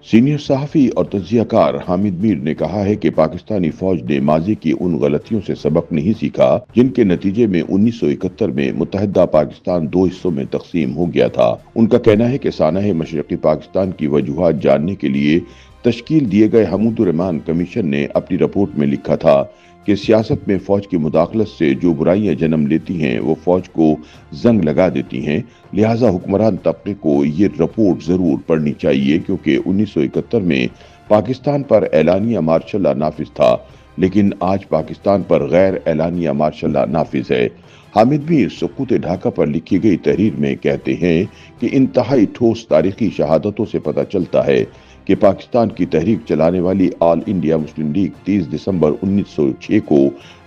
Senior صحافی اور تجزیہ کار حامد میر نے کہا ہے کہ پاکستانی فوج نے ماضی کی ان غلطیوں سے سبق نہیں سیکھا جن کے نتیجے میں 1971 میں متحدہ پاکستان دو حصوں میں تقسیم ہو گیا تھا۔ ان کا کہنا ہے کہ سانحہ مشرقی پاکستان کی وجوہات جاننے کے لیے تشکیل دیے گئے حمود الرحمان کمیشن نے اپنی رپورٹ میں لکھا تھا کہ سیاست میں فوج کی مداخلت سے جو برائیاں جنم لیتی ہیں وہ فوج کو زنگ لگا دیتی ہیں، لہٰذا حکمران طبقے کو یہ رپورٹ ضرور پڑھنی چاہیے کیونکہ 1971 میں پاکستان پر اعلانیہ مارشل لا نافذ تھا، لیکن آج پاکستان پر غیر اعلانیہ مارشل لا نافذ ہے۔ حامد میر سقوط ڈھاکہ پر لکھی گئی تحریر میں کہتے ہیں کہ انتہائی ٹھوس تاریخی شہادتوں سے پتہ چلتا ہے کہ پاکستان کی تحریک چلانے والی آل انڈیا مسلم لیگ 30 دسمبر 1906 کو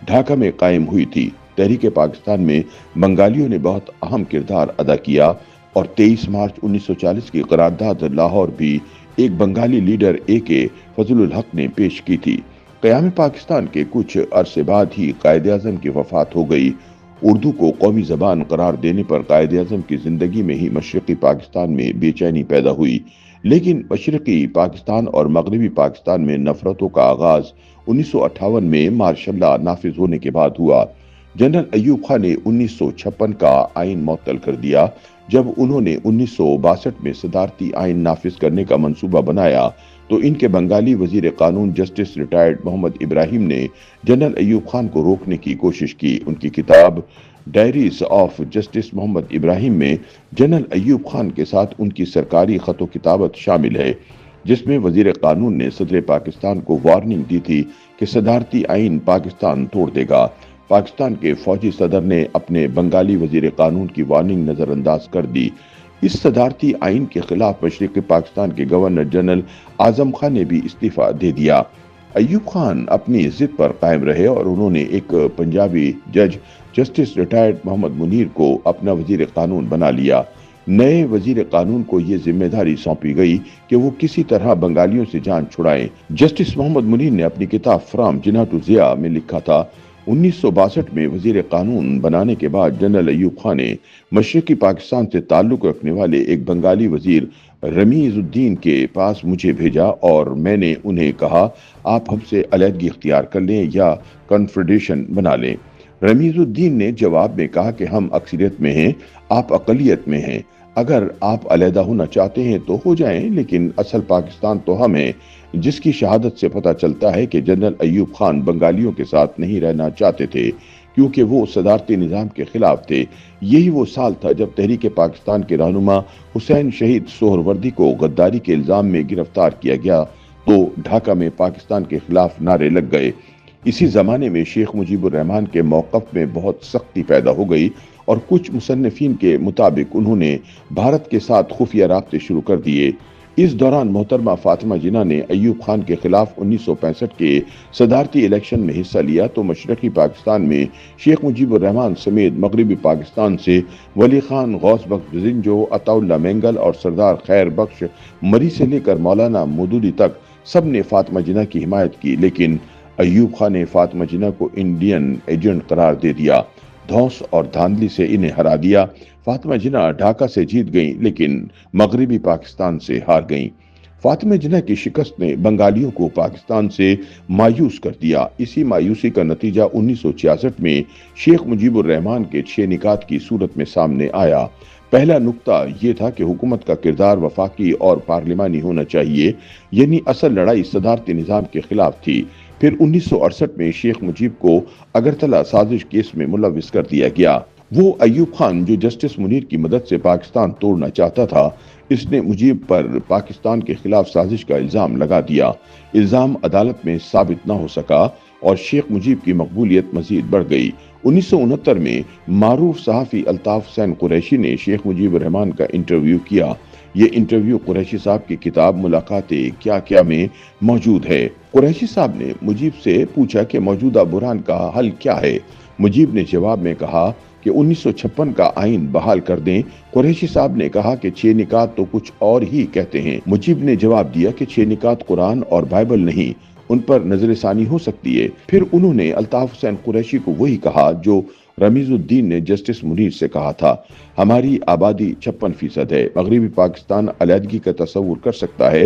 ڈھاکہ میں قائم ہوئی تھی۔ تحریک پاکستان میں بنگالیوں نے بہت اہم کردار ادا کیا اور 23 مارچ 1940 کی قرارداد لاہور بھی ایک بنگالی لیڈر اے کے فضل الحق نے پیش کی تھی۔ قیام پاکستان کے کچھ عرصے بعد ہی قائد اعظم کی وفات ہو گئی۔ اردو کو قومی زبان قرار دینے پر قائد اعظم کی زندگی میں ہی مشرقی پاکستان میں بے چینی پیدا ہوئی، لیکن مشرقی پاکستان اور مغربی پاکستان میں نفرتوں کا آغاز 1958 میں مارشل لا نافذ ہونے کے بعد ہوا۔ جنرل ایوب خان نے 1956 کا آئین معطل کر دیا۔ جب انہوں نے 1962 میں صدارتی آئین نافذ کرنے کا منصوبہ بنایا تو ان کے بنگالی وزیر قانون جسٹس ریٹائرڈ محمد ابراہیم نے جنرل ایوب خان کو روکنے کی کوشش کی۔ ان کی کتاب ڈائریز آف جسٹس محمد ابراہیم میں جنرل ایوب خان کے ساتھ ان کی سرکاری خط و کتابت شامل ہے، جس میں وزیر قانون نے صدر پاکستان کو وارننگ دی تھی کہ صدارتی آئین پاکستان توڑ دے گا۔ پاکستان کے فوجی صدر نے اپنے بنگالی وزیر قانون کی وارننگ نظر انداز کر دی۔ اس صدارتی آئین کے خلاف مشرقی پاکستان کے گورنر جنرل اعظم خان نے بھی استعفیٰ دے دیا۔ ایوب خان اپنی ضد پر قائم رہے اور انہوں نے ایک پنجابی جج جسٹس ریٹائرڈ محمد منیر کو اپنا وزیر قانون بنا لیا۔ نئے وزیر قانون کو یہ ذمہ داری سونپی گئی کہ وہ کسی طرح بنگالیوں سے جان چھڑائیں۔ جسٹس محمد منیر نے اپنی کتاب فرام جناح ٹو ضیاء میں لکھا تھا، 1962 میں وزیر قانون بنانے کے بعد جنرل ایوب خان نے مشرقی پاکستان سے تعلق رکھنے والے ایک بنگالی وزیر رمیز الدین کے پاس مجھے بھیجا اور میں نے انہیں کہا آپ ہم سے علیحدگی اختیار کر لیں یا کنفیڈریشن بنا لیں۔ رمیز الدین نے جواب میں کہا کہ ہم اکثریت میں ہیں، آپ اقلیت میں ہیں، اگر آپ علیحدہ ہونا چاہتے ہیں تو ہو جائیں، لیکن اصل پاکستان تو ہم ہیں۔ جس کی شہادت سے پتہ چلتا ہے کہ جنرل ایوب خان بنگالیوں کے ساتھ نہیں رہنا چاہتے تھے کیونکہ وہ صدارتی نظام کے خلاف تھے۔ یہی وہ سال تھا جب تحریک پاکستان کے رہنما حسین شہید سہروردی کو غداری کے الزام میں گرفتار کیا گیا تو ڈھاکہ میں پاکستان کے خلاف نعرے لگ گئے۔ اسی زمانے میں شیخ مجیب الرحمان کے موقف میں بہت سختی پیدا ہو گئی اور کچھ مصنفین کے مطابق انہوں نے بھارت کے ساتھ خفیہ رابطے شروع کر دیے۔ اس دوران محترمہ فاطمہ جناح نے ایوب خان کے خلاف 1965 کے صدارتی الیکشن میں حصہ لیا تو مشرقی پاکستان میں شیخ مجیب الرحمان سمیت مغربی پاکستان سے ولی خان، غوث بخش بزنجو، عطا اللہ مینگل اور سردار خیر بخش مری سے لے کر مولانا مودودی تک سب نے فاطمہ جناح کی حمایت کی، لیکن ایوب خان نے فاطمہ جناح کو انڈین ایجنٹ قرار دے دیا، دھوس اور دھاندلی سے انہیں ہرا دیا۔ فاطمہ جناح ڈھاکہ سے جیت گئیں لیکن مغربی پاکستان سے ہار گئیں۔ فاطمہ جناح کی شکست نے بنگالیوں کو پاکستان سے مایوس کر دیا۔ اسی مایوسی کا نتیجہ 1966 میں شیخ مجیب الرحمان کے 6 نکات کی صورت میں سامنے آیا۔ پہلا نقطہ یہ تھا کہ حکومت کا کردار وفاقی اور پارلیمانی ہونا چاہیے، یعنی اصل لڑائی صدارتی نظام کے خلاف تھی۔ پھر 1968 میں شیخ مجیب کو اگرتلہ سازش کیس میں ملوث کر دیا گیا۔ وہ ایوب خان جو جسٹس منیر کی مدد سے پاکستان توڑنا چاہتا تھا، اس نے مجیب پر پاکستان کے خلاف سازش کا الزام لگا دیا۔ الزام عدالت میں ثابت نہ ہو سکا اور شیخ مجیب کی مقبولیت مزید بڑھ گئی۔ 1969 میں معروف صحافی الطاف حسین قریشی نے شیخ مجیب الرحمان کا انٹرویو کیا۔ یہ انٹرویو قریشی صاحب کی کتاب ملاقاتیں کیا کیا میں موجود ہے۔ قریشی صاحب نے مجیب سے پوچھا کہ موجودہ بحران کا حل کیا ہے۔ مجیب نے جواب میں کہا کہ 1956 کا آئین بحال کر دیں۔ قریشی صاحب نے کہا کہ 6 نکات تو کچھ اور ہی کہتے ہیں۔ مجیب نے جواب دیا کہ 6 نکات قرآن اور بائبل نہیں، ان پر نظر ثانی ہو سکتی ہے۔ پھر انہوں نے الطاف حسین قریشی کو وہی کہا جو رمیز الدین نے جسٹس منیر سے کہا تھا، ہماری آبادی 56% ہے، مغربی پاکستان علیحدگی کا تصور کر سکتا ہے،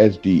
SD